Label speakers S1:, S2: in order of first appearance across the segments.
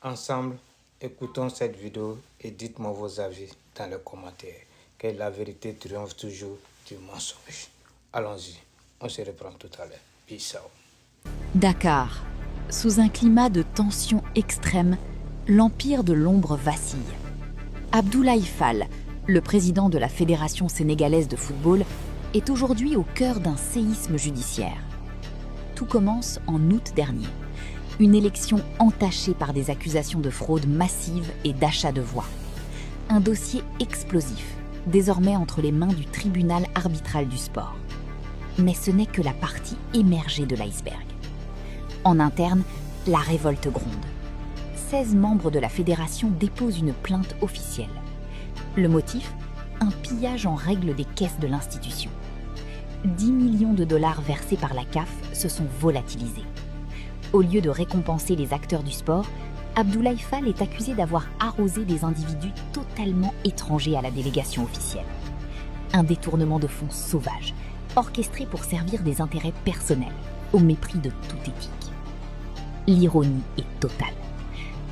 S1: Ensemble, écoutons cette vidéo et dites-moi vos avis dans les commentaires. Que la vérité triomphe toujours du mensonge. Allons-y, on se reprend tout à l'heure. Peace out.
S2: Dakar. Sous un climat de tension extrême, l'empire de l'ombre vacille. Abdoulaye Fall, le président de la Fédération sénégalaise de football, est aujourd'hui au cœur d'un séisme judiciaire. Tout commence en août dernier. Une élection entachée par des accusations de fraude massive et d'achat de voix. Un dossier explosif, désormais entre les mains du tribunal arbitral du sport. Mais ce n'est que la partie émergée de l'iceberg. En interne, la révolte gronde. 16 membres de la fédération déposent une plainte officielle. Le motif ? Un pillage en règle des caisses de l'institution. 10 millions de dollars versés par la CAF se sont volatilisés. Au lieu de récompenser les acteurs du sport, Abdoulaye Fall est accusé d'avoir arrosé des individus totalement étrangers à la délégation officielle. Un détournement de fonds sauvage, orchestré pour servir des intérêts personnels, au mépris de toute éthique. L'ironie est totale.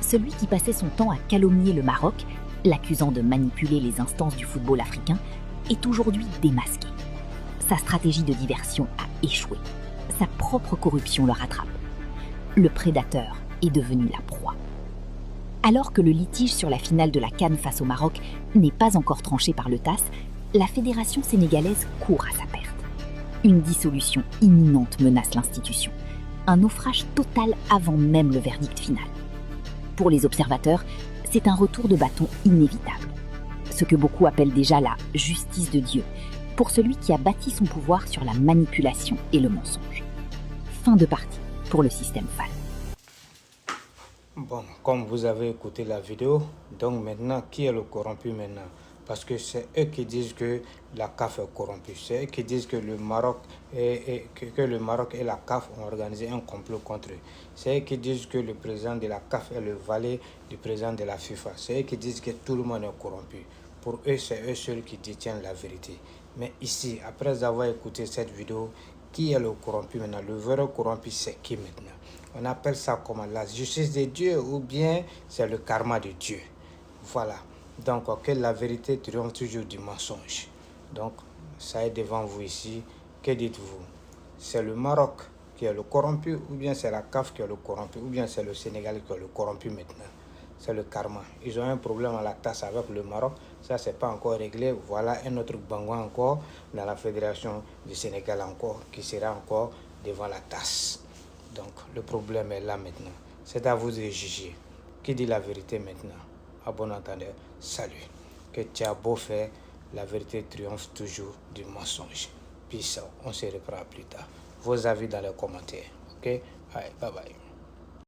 S2: Celui qui passait son temps à calomnier le Maroc, l'accusant de manipuler les instances du football africain, est aujourd'hui démasqué. Sa stratégie de diversion a échoué. Sa propre corruption le rattrape. Le prédateur est devenu la proie. Alors que le litige sur la finale de la CAN face au Maroc n'est pas encore tranché par le TAS, la fédération sénégalaise court à sa perte. Une dissolution imminente menace l'institution. Un naufrage total avant même le verdict final. Pour les observateurs, c'est un retour de bâton inévitable. Ce que beaucoup appellent déjà la justice de Dieu, pour celui qui a bâti son pouvoir sur la manipulation et le mensonge. Fin de partie pour le système Fall.
S1: Bon, comme vous avez écouté la vidéo, donc maintenant, qui est le corrompu maintenant? Parce que c'est eux qui disent que la CAF est corrompue. C'est eux qui disent que le Maroc que le Maroc et la CAF ont organisé un complot contre eux. C'est eux qui disent que le président de la CAF est le valet du président de la FIFA. C'est eux qui disent que tout le monde est corrompu. Pour eux, c'est eux seuls qui détiennent la vérité. Mais ici, après avoir écouté cette vidéo, qui est le corrompu maintenant? Le vrai corrompu, c'est qui maintenant? On appelle ça comment? La justice de Dieu ou bien c'est le karma de Dieu? Voilà. Donc, que la vérité triomphe toujours du mensonge. Donc, ça est devant vous ici. Que dites-vous? C'est le Maroc qui est le corrompu ou bien c'est la CAF qui est le corrompu ou bien c'est le Sénégal qui est le corrompu maintenant? C'est le karma. Ils ont un problème à la tasse avec le Maroc. Ça, c'est pas encore réglé. Voilà un autre bangouin encore dans la fédération du Sénégal encore qui sera encore devant la tasse. Donc, le problème est là maintenant. C'est à vous de juger. Qui dit la vérité maintenant? À bon entendeur, salut. Que tu as beau faire, la vérité triomphe toujours du mensonge. Peace out. On se reprend plus tard. Vos avis dans les commentaires. Ok? Allez, bye bye.